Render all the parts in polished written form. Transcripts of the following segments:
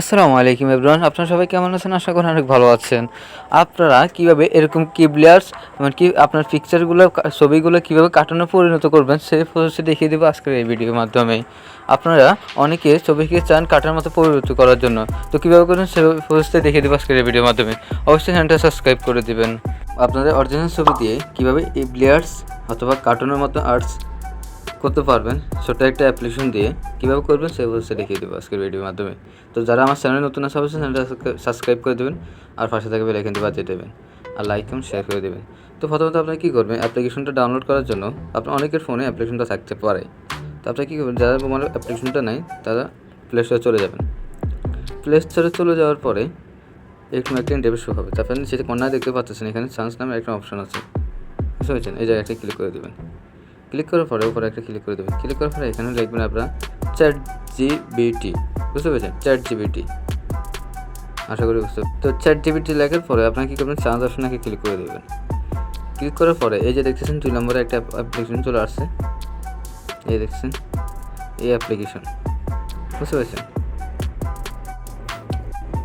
আসসালামু আলাইকুম এভরিওয়ান, আপনারা সবাই কেমন আছেন? আশা করি অনেক ভালো আছেন। আপনারা কীভাবে এরকম কিবলিয়ার্স এমনকি আপনার পিকচারগুলো ছবিগুলো কীভাবে কার্টুনে পরিণত করবেন সেই প্রসেসটি দেখিয়ে দেবো আজকের এই ভিডিওর মাধ্যমে। আপনারা অনেকে ছবিকে চান কার্টুনের মতো পরিণত করার জন্য, তো কীভাবে করবেন সেই প্রসেসটি দেখিয়ে দেবো আজকের এই ভিডিওর মাধ্যমে। অবশ্যই চ্যানেলটা সাবস্ক্রাইব করে দিবেন। আপনাদের অরিজিনাল ছবি দিয়ে কীভাবে কিবলিয়ার্স অথবা কার্টুনের মতো আর্টস করতে পারবেন ছোট একটা অ্যাপ্লিকেশন দিয়ে কীভাবে করবেন সেই প্রসেসটা দেখিয়ে দেবো আজকের ভিডিওর মাধ্যমে। তো যারা আমার চ্যানেলে নতুন আছে অবশ্যই চ্যানেলটা সাবস্ক্রাইব করে দেবেন আর পাশে থাকা বেল আইকনটি বাজিয়ে দেবেন আর লাইক এবং শেয়ার করে দেবেন। তো প্রথমত আপনারা কী করবেন, অ্যাপ্লিকেশনটা ডাউনলোড করার জন্য আপনার অনেকের ফোনে অ্যাপ্লিকেশনটা থাকতে পারে। তো আপনারা কী করবেন, যারা মোবাইলে অ্যাপ্লিকেশনটা নেই তারা প্লে স্টোরে চলে যাবেন। প্লে স্টোরে চলে যাওয়ার পরে এরকম একটা ইন্টারফেস শো হবে। তারপরে সেটা কর্নারে দেখতে পাচ্ছেন এখানে চান্স নামে একটা অপশন আছে, বুঝতে পেরেছেন? এই জায়গাটা ক্লিক করে দেবেন। ক্লিক করার পরে উপরে একটা ক্লিক করে দেবেন। ক্লিক করার পরে এখানে লিখবেন আপনারা ChatGPT, বুঝতে পেরেছেন? ChatGPT, আশা করি বুঝতে। তো ChatGPT লেখার পরে আপনারা কী করবেন, চার্জ অপশনে ক্লিক করে দেবেন। ক্লিক করার পরে এই যে দেখতেছেন 2 নম্বরে একটা অ্যাপ্লিকেশন চলে আসছে, এই দেখছেন এই অ্যাপ্লিকেশন, বুঝতে পেরেছেন?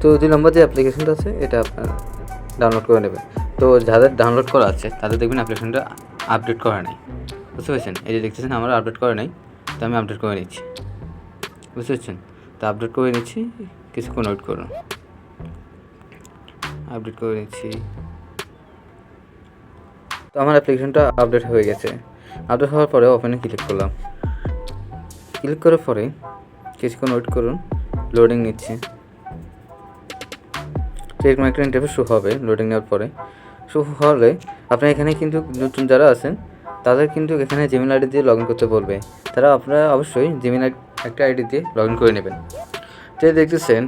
তো 2 নম্বর যে অ্যাপ্লিকেশনটা আছে এটা আপনারা ডাউনলোড করে নেবেন। তো যাদের ডাউনলোড করা আছে তাদের দেখবেন অ্যাপ্লিকেশনটা আপডেট করা নেই, বুঝতে পেরেছেন? এই যে দেখতেছেন আমার আপডেট করে নাই, তো আমি আপডেট করে নিচ্ছি, বুঝতে পারছেন? তো আপডেট করে নিচ্ছি, কিছুক্ষণ ওয়েট করুন। আপডেট করে নিচ্ছি। তো আমার অ্যাপ্লিকেশনটা আপডেট হয়ে গেছে। আপডেট হওয়ার পরে ওপেনে ক্লিক করলাম। ক্লিক করার পরে কিছুক্ষণ ওয়েট করুন, লোডিং নিচ্ছে। এরকম একটা ইন্টারফেস শো হবে। লোডিং নেওয়ার পরে শো হলে আপনার এখানে কিন্তু নতুন যারা আছেন তাদের কিন্তু এখানে জিমেল আইডি দিয়ে লগ ইন করতে বলবে। তারা আপনারা অবশ্যই জিমেল একটা আইডি দিয়ে লগ ইন করে নেবেন। তো দেখতেছেন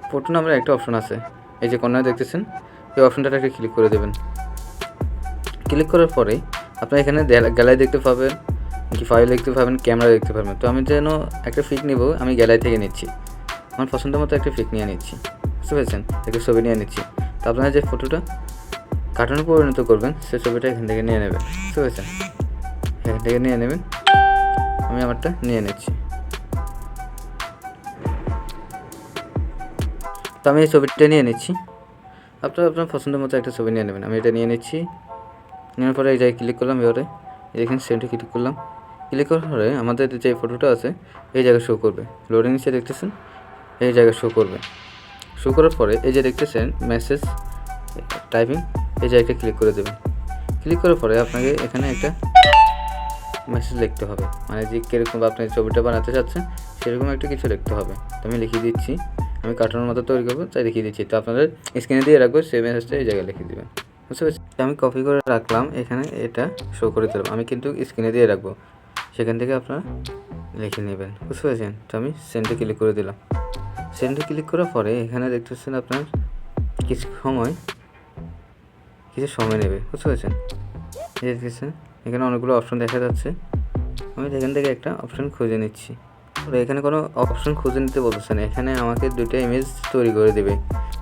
ফটো নামের একটা অপশন আছে, এই যে কর্নারে দেখতেছেন এই অপশনটাতে একটা ক্লিক করে দেবেন। ক্লিক করার পরে আপনার এখানে গ্যালারি দেখতে পাবেন, কি ফাইল দেখতে পাবেন, ক্যামেরা দেখতে পাবেন। তো আমি যেন একটা পিক নেব, আমি গ্যালারি থেকে নিচ্ছি, আমার পছন্দ মতো একটা পিক নিয়ে নিচ্ছি, বুঝতে পেরেছেন? একটা ছবি নিয়ে নিচ্ছি। তো আপনারা যে ফটোটা কার্টুনে পরিণত করবেন সেই ছবিটা এখান থেকে নিয়ে নেবেন, বুঝতে পেরেছেন? এখান থেকে নিয়ে নেবেন। আমি আমারটা নিয়ে নিচ্ছি। তো আমি এই ছবিটা নিয়ে নিচ্ছি। আপনারা আপনার পছন্দ মতো একটা ছবি নিয়ে নেবেন। আমি এটা নিয়ে নিচ্ছি। নেওয়ার পরে এই জায়গায় ক্লিক করলাম, এবারে এখানে সেন্টে ক্লিক করলাম। ক্লিক করার পরে আমাদের যে ফটোটা আছে এই জায়গায় শো করবে। লোডিং নিচে দেখতেছেন এই জায়গায় শো করবে। শো করার পরে এই যে দেখতেছেন মেসেজ টাইপিং, এই জায়গাটা ক্লিক করে দেবেন। ক্লিক করার পরে আপনাকে এখানে একটা মেসেজ লিখতে হবে, মানে যে কীরকম আপনি ছবিটা বানাতে চাচ্ছেন সেরকম একটা কিছু লিখতে হবে। তো আমি লিখিয়ে দিচ্ছি, আমি কার্টুনের মতো তৈরি করবো তাই লিখিয়ে দিচ্ছি। তো আপনাদের স্ক্রিনে দিয়ে রাখবো, সেই মেসেজটা এই জায়গায় লিখে দেবেন, বুঝতে পারছি? আমি কপি করে রাখলাম, এখানে এটা শো করে দিলাম। আমি কিন্তু স্ক্রিনে দিয়ে রাখবো, সেখান থেকে আপনারা লিখে নেবেন, বুঝতে পেরেছেন? তো আমি সেন্ডে ক্লিক করে দিলাম। সেন্ডে ক্লিক করার পরে এখানে দেখতেছেন আপনার কিছু সময় নেবে, বুঝতে পেরেছেন? এই দেখতেছেন এখানে অনেকগুলো অপশন দেখা যাচ্ছে। আমি এখান থেকে একটা অপশন খুঁজে নিচ্ছি। এখানে কোনো অপশন খুঁজে নিতে বলতেছে না, এখানে আমাকে 2টা ইমেজ তৈরি করে দেবে,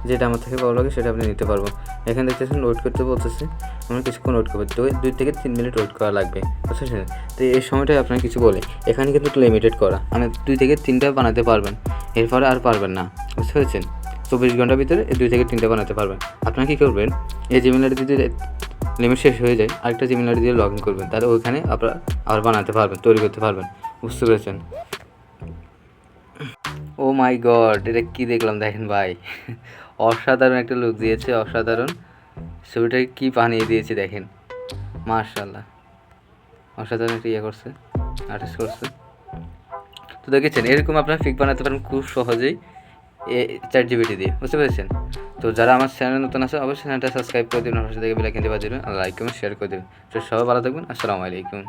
যেটা আমার থেকে ভালো লাগে সেটা আপনি নিতে পারবো। এখানে দেখতেছেন ওয়েট করতে বলতেছে, আমরা কিছুক্ষণ ওয়েট করবো। 2 থেকে 3 মিনিট ওয়েট করা লাগবে, বুঝতেছেন? তো এই সময়টাই আপনার কিছু বলে এখানে কিন্তু লিমিটেড করা, মানে 2 থেকে 3টা বানাতে পারবেন, এরপরে আর পারবেন না, বুঝতে পেরেছেন? 24 ঘন্টার ভিতরে 2 থেকে 3টা বানাতে পারবেন। আপনারা কী করবেন, এই জিমেল আইডি যদি লিমিট শেষ হয়ে যায় আরেকটা জিমেল আইডি দিয়ে লগ ইন করবেন, তাহলে ওইখানে আপনারা আবার বানাতে পারবেন, তৈরি করতে পারবেন, বুঝতে পেরেছেন? ও মাই গড, এটা কী দেখলাম দেখেন ভাই, অসাধারণ একটা লুক দিয়েছে, অসাধারণ। ছবিটাকে কী বানিয়ে দিয়েছে দেখেন, মাশাআল্লাহ, অসাধারণ একটা করছে, আর্টিস্ট করছে। তো দেখেছেন এরকম আপনারা পিক বানাতে পারেন খুব সহজেই ChatGPT দিয়ে, বুঝতে পেরেছেন? তো যারা আমার চ্যানেল নতুন আছে অবশ্যই চ্যানেলটা সাবস্ক্রাইব করে দেবেন, পাশে থেকে বেল আইকনটি বাজিয়ে দেবেন আর লাইক কমেন্ট শেয়ার করে দেবেন। তো সবাই ভালো থাকবেন। আসসালামু আলাইকুম।